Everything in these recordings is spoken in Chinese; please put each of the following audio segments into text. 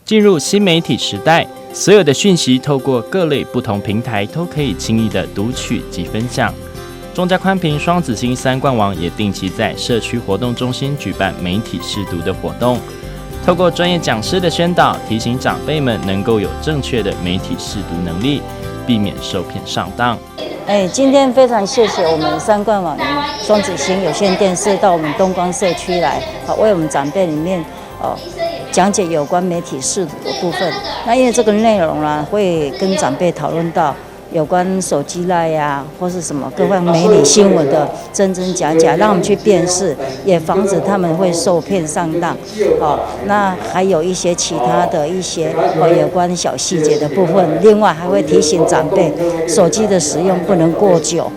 进入新媒体时代，所有的讯息透过各类不同平台都可以轻易的读取及分享。中嘉宽屏双子星3冠网也定期在社区活动中心举办媒体识读的活动，透过专业讲师的宣导，提醒长辈们能够有正确的媒体识读能力，避免受骗上当。今天非常谢谢我们3冠网双子星有线电视到我们东光社区来，为我们长辈里面讲解有关媒体识读的部分。那因为这个内容呢，会跟长辈讨论到有关手机赖呀，或是什么各方媒体新闻的真真假假，让我们去辨识，也防止他们会受骗上当。那还有一些其他的一些有关小细节的部分。另外还会提醒长辈，手机的使用不能过久，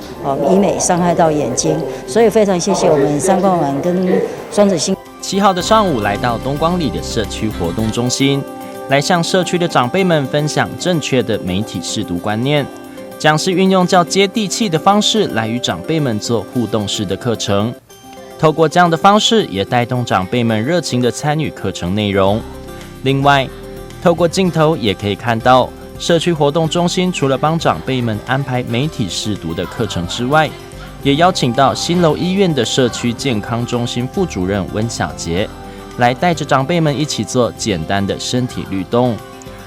以免伤害到眼睛。所以非常谢谢我们3冠网跟双子星。7号的上午，来到东光里的社区活动中心，来向社区的长辈们分享正确的媒体识读观念。讲师运用较接地气的方式来与长辈们做互动式的课程，透过这样的方式，也带动长辈们热情的参与课程内容。另外，透过镜头也可以看到，社区活动中心除了帮长辈们安排媒体识读的课程之外，也邀请到新楼医院的社区健康中心副主任温小杰，来带着长辈们一起做简单的身体律动，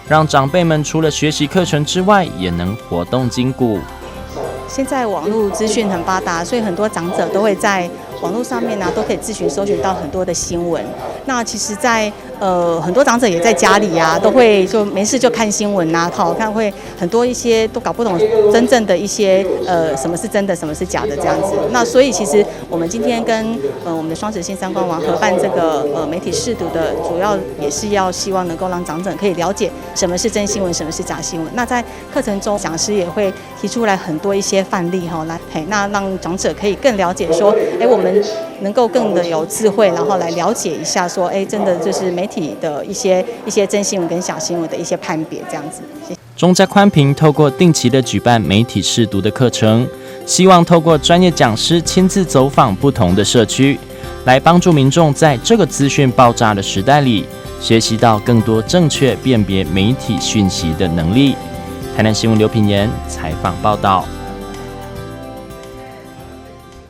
让长辈们除了学习课程之外，也能活动筋骨。现在网络资讯很发达，所以很多长者都会在网络上面呢，都可以自行搜寻到很多的新闻。那其实在，很多长者也在家里啊，都会就没事就看新闻啊，看会很多一些都搞不懂真正的一些什么是真的，什么是假的这样子。那所以其实我们今天跟我们的双子星3冠网合办这个媒体识读的，主要也是要希望能够让长者可以了解什么是真新闻，什么是假新闻。那在课程中，讲师也会提出来很多一些范例来那让长者可以更了解说，我们能够更的有智慧，然后来了解一下说，真的就是媒体的一些真新闻跟假新闻的一些判别这样子。中嘉宽屏透过定期的举办媒体识读的课程，希望透过专业讲师亲自走访不同的社区，来帮助民众在这个资讯爆炸的时代里，学习到更多正确辨别媒体讯息的能力。台南新闻刘品言采访报道。